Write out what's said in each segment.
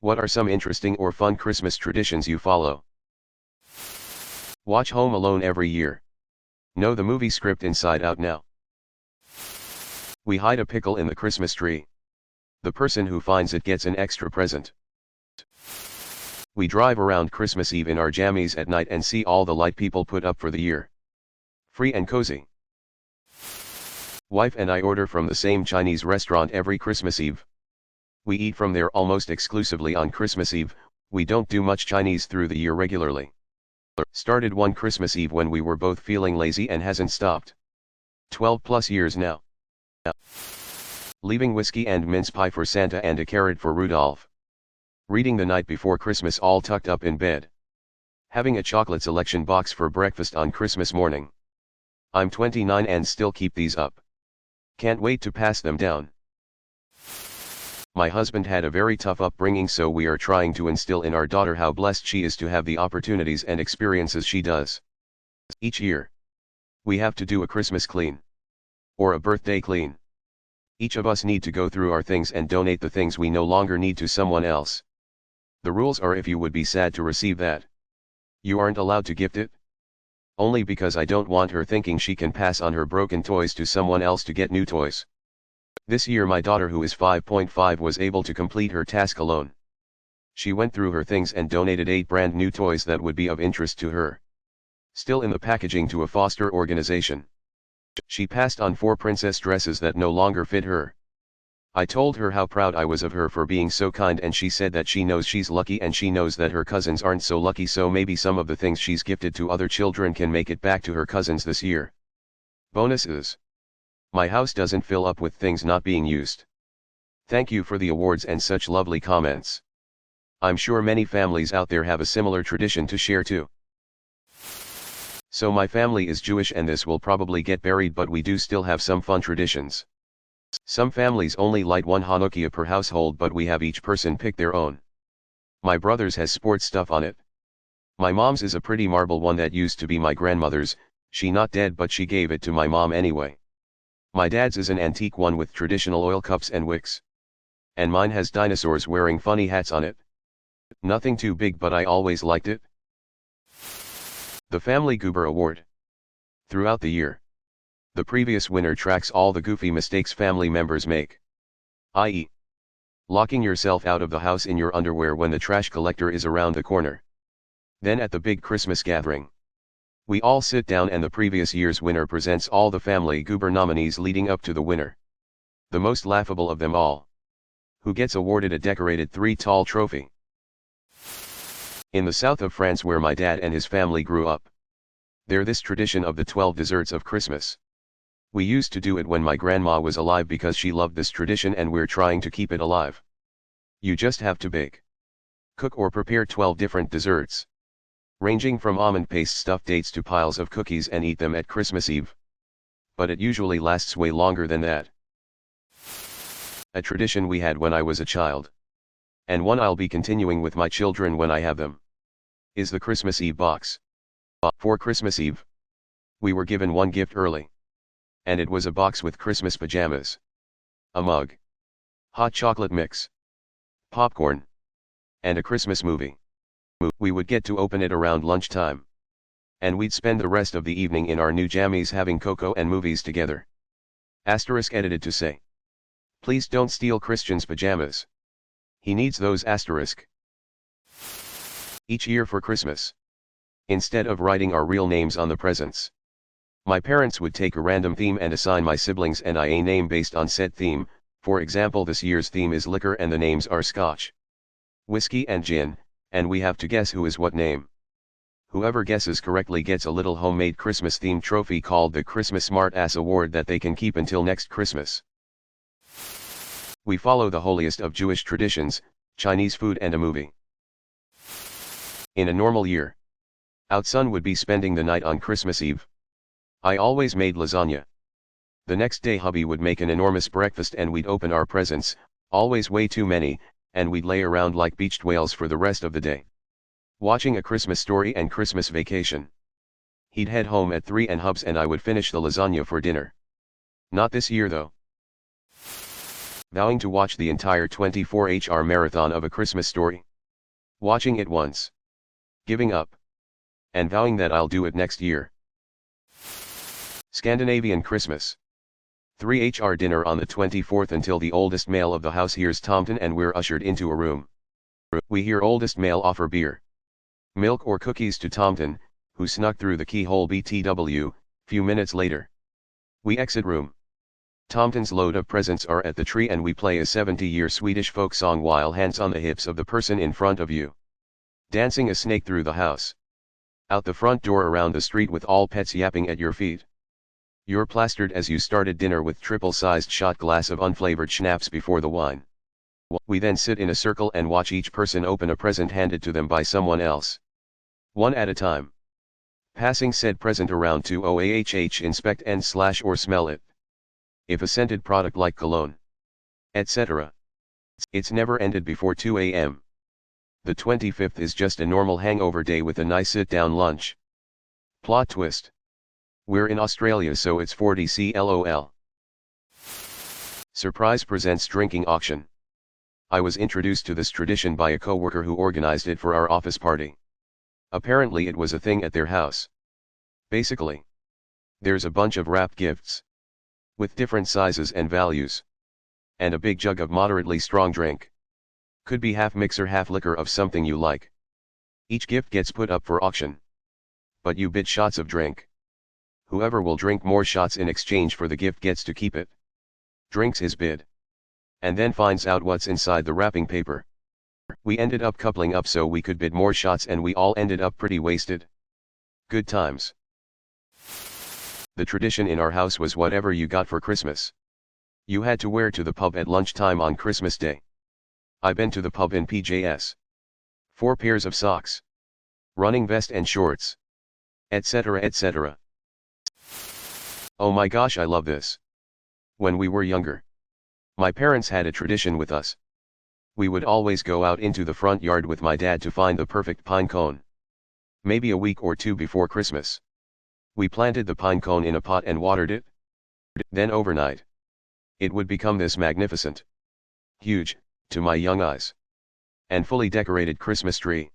What are some interesting or fun Christmas traditions you follow? Watch Home Alone every year. Know the movie script inside out now. We hide a pickle in the Christmas tree. The person who finds it gets an extra present. We drive around Christmas Eve in our jammies at night and see all the light people put up for the year. Free and cozy. Wife and I order from the same Chinese restaurant every Christmas Eve. We eat from there almost exclusively on Christmas Eve. We don't do much Chinese through the year regularly. Started one Christmas Eve when we were both feeling lazy and hasn't stopped. 12 plus years now. Leaving whiskey and mince pie for Santa and a carrot for Rudolph. Reading the night before Christmas all tucked up in bed. Having a chocolate selection box for breakfast on Christmas morning. I'm 29 and still keep these up. Can't wait to pass them down. My husband had a very tough upbringing, so we are trying to instill in our daughter how blessed she is to have the opportunities and experiences she does. Each year, we have to do a Christmas clean. Or a birthday clean. Each of us need to go through our things and donate the things we no longer need to someone else. The rules are, if you would be sad to receive that, you aren't allowed to gift it. Only because I don't want her thinking she can pass on her broken toys to someone else to get new toys. This year my daughter, who is 5.5, was able to complete her task alone. She went through her things and donated 8 brand new toys that would be of interest to her. Still in the packaging, to a foster organization. She passed on 4 princess dresses that no longer fit her. I told her how proud I was of her for being so kind, and she said that she knows she's lucky and she knows that her cousins aren't so lucky, so maybe some of the things she's gifted to other children can make it back to her cousins this year. Bonuses. My house doesn't fill up with things not being used. Thank you for the awards and such lovely comments. I'm sure many families out there have a similar tradition to share too. So my family is Jewish and this will probably get buried, but we do still have some fun traditions. Some families only light one Hanukkah per household, but we have each person pick their own. My brother's has sports stuff on it. My mom's is a pretty marble one that used to be my grandmother's. She not dead, but she gave it to my mom anyway. My dad's is an antique one with traditional oil cups and wicks. And mine has dinosaurs wearing funny hats on it. Nothing too big, but I always liked it. The Family Goober Award. Throughout the year, the previous winner tracks all the goofy mistakes family members make. I.e., locking yourself out of the house in your underwear when the trash collector is around the corner. Then at the big Christmas gathering, we all sit down and the previous year's winner presents all the family goober nominees leading up to the winner. The most laughable of them all, who gets awarded a decorated 3-tall trophy. In the south of France, where my dad and his family grew up, there's this tradition of the 12 desserts of Christmas. We used to do it when my grandma was alive because she loved this tradition, and we're trying to keep it alive. You just have to bake, cook or prepare 12 different desserts, ranging from almond paste stuffed dates to piles of cookies, and eat them at Christmas Eve. But it usually lasts way longer than that. A tradition we had when I was a child, and one I'll be continuing with my children when I have them, is the Christmas Eve box. For Christmas Eve, we were given one gift early. And it was a box with Christmas pajamas, a mug, hot chocolate mix, popcorn, and a Christmas movie. We would get to open it around lunchtime. And we'd spend the rest of the evening in our new jammies having cocoa and movies together. Asterisk edited to say, please don't steal Christian's pajamas. He needs those asterisk. Each year for Christmas, instead of writing our real names on the presents, my parents would take a random theme and assign my siblings and I a name based on said theme. For example, this year's theme is liquor and the names are scotch, whiskey and gin, and we have to guess who is what name. Whoever guesses correctly gets a little homemade Christmas themed trophy called the Christmas Smart Ass Award that they can keep until next Christmas. We follow the holiest of Jewish traditions, Chinese food and a movie. In a normal year, our son would be spending the night on Christmas Eve. I always made lasagna. The next day hubby would make an enormous breakfast and we'd open our presents, always way too many, and we'd lay around like beached whales for the rest of the day, watching A Christmas Story and Christmas Vacation. He'd head home at 3 and hubs and I would finish the lasagna for dinner. Not this year though. Vowing to watch the entire 24-hour marathon of A Christmas Story. Watching it once. Giving up. And vowing that I'll do it next year. Scandinavian Christmas. 3-hour dinner on the 24th until the oldest male of the house hears Tomten and we're ushered into a room. We hear oldest male offer beer, milk or cookies to Tomten, who snuck through the keyhole BTW. Few minutes later, we exit room. Tomten's load of presents are at the tree and we play a 70-year Swedish folk song while hands on the hips of the person in front of you. Dancing a snake through the house. Out the front door around the street with all pets yapping at your feet. You're plastered as you started dinner with triple-sized shot glass of unflavored schnapps before the wine. We then sit in a circle and watch each person open a present handed to them by someone else. One at a time. Passing said present around to OAHH inspect and/or smell it. If a scented product like cologne, etc. It's never ended before 2 a.m. The 25th is just a normal hangover day with a nice sit-down lunch. Plot twist. We're in Australia so it's 40°C LOL. Surprise presents drinking auction. I was introduced to this tradition by a coworker who organized it for our office party. Apparently it was a thing at their house. Basically, there's a bunch of wrapped gifts. With different sizes and values. And a big jug of moderately strong drink. Could be half mixer half liquor of something you like. Each gift gets put up for auction. But you bid shots of drink. Whoever will drink more shots in exchange for the gift gets to keep it. Drinks his bid. And then finds out what's inside the wrapping paper. We ended up coupling up so we could bid more shots and we all ended up pretty wasted. Good times. The tradition in our house was whatever you got for Christmas. You had to wear to the pub at lunchtime on Christmas Day. I been to the pub in PJs. 4 pairs of socks. Running vest and shorts. Etc. etc. Oh my gosh, I love this. When we were younger, my parents had a tradition with us. We would always go out into the front yard with my dad to find the perfect pine cone. Maybe a week or two before Christmas. We planted the pine cone in a pot and watered it. Then overnight, it would become this magnificent, huge, to my young eyes, and fully decorated Christmas tree.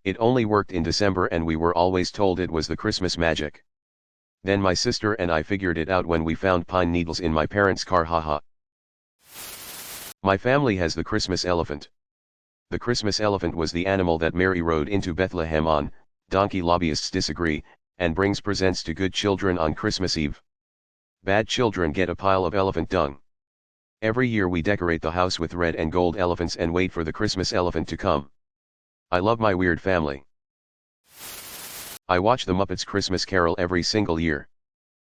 It only worked in December and we were always told it was the Christmas magic. Then my sister and I figured it out when we found pine needles in my parents' car, haha. My family has the Christmas elephant. The Christmas elephant was the animal that Mary rode into Bethlehem on. Donkey lobbyists disagree, and brings presents to good children on Christmas Eve. Bad children get a pile of elephant dung. Every year we decorate the house with red and gold elephants and wait for the Christmas elephant to come. I love my weird family. I watch the Muppets Christmas Carol every single year.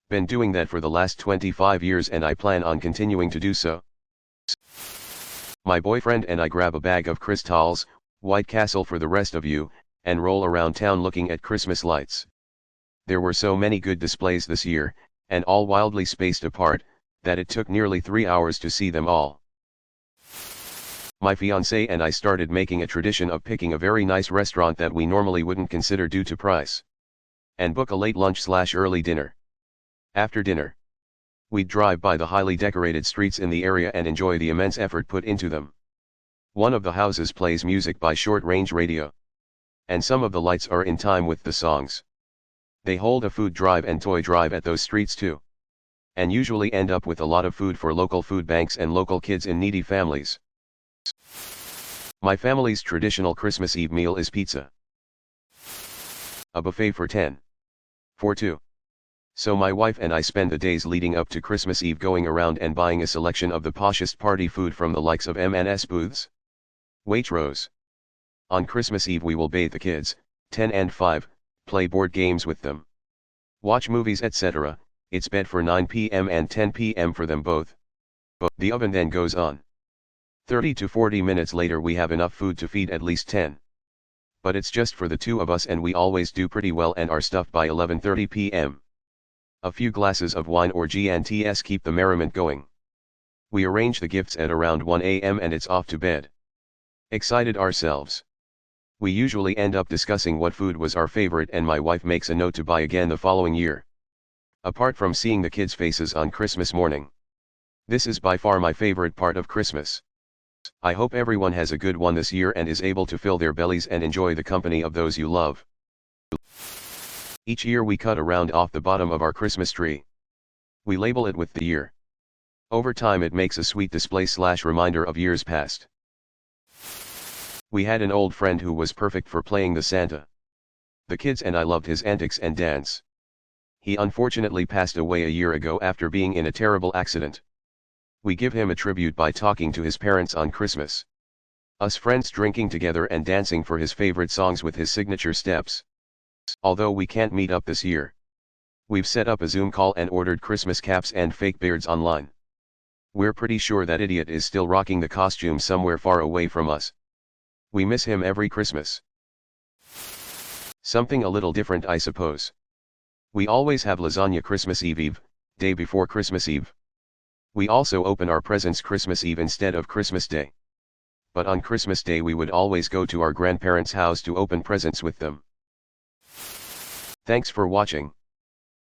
Been doing that for the last 25 years and I plan on continuing to do so. My boyfriend and I grab a bag of crystals, White Castle for the rest of you, and roll around town looking at Christmas lights. There were so many good displays this year, and all wildly spaced apart, that it took nearly 3 hours to see them all. My fiancé and I started making a tradition of picking a very nice restaurant that we normally wouldn't consider due to price. And book a late lunch/early dinner. After dinner, we'd drive by the highly decorated streets in the area and enjoy the immense effort put into them. One of the houses plays music by short-range radio. And some of the lights are in time with the songs. They hold a food drive and toy drive at those streets too. And usually end up with a lot of food for local food banks and local kids in needy families. My family's traditional Christmas Eve meal is pizza. A buffet for 10. For 2. So my wife and I spend the days leading up to Christmas Eve going around and buying a selection of the poshest party food from the likes of M&S booths. Waitrose. On Christmas Eve we will bathe the kids, 10 and 5, play board games with them. Watch movies etc. It's bed for 9 p.m. and 10 p.m. for them both. The oven then goes on. 30 to 40 minutes later we have enough food to feed at least 10. But it's just for the two of us and we always do pretty well and are stuffed by 11:30 p.m. A few glasses of wine or G&Ts keep the merriment going. We arrange the gifts at around 1 a.m. and it's off to bed. Excited ourselves. We usually end up discussing what food was our favorite and my wife makes a note to buy again the following year. Apart from seeing the kids' faces on Christmas morning, This is by far my favorite part of Christmas. I hope everyone has a good one this year and is able to fill their bellies and enjoy the company of those you love. Each year we cut a round off the bottom of our Christmas tree. We label it with the year. Over time it makes a sweet display/reminder of years past. We had an old friend who was perfect for playing the Santa. The kids and I loved his antics and dance. He unfortunately passed away a year ago after being in a terrible accident. We give him a tribute by talking to his parents on Christmas. Us friends drinking together and dancing for his favorite songs with his signature steps. Although we can't meet up this year, we've set up a Zoom call and ordered Christmas caps and fake beards online. We're pretty sure that idiot is still rocking the costume somewhere far away from us. We miss him every Christmas. Something a little different, I suppose. We always have lasagna Christmas Eve, day before Christmas Eve. We also open our presents Christmas Eve instead of Christmas Day. But on Christmas Day we would always go to our grandparents' house to open presents with them. Thanks for watching.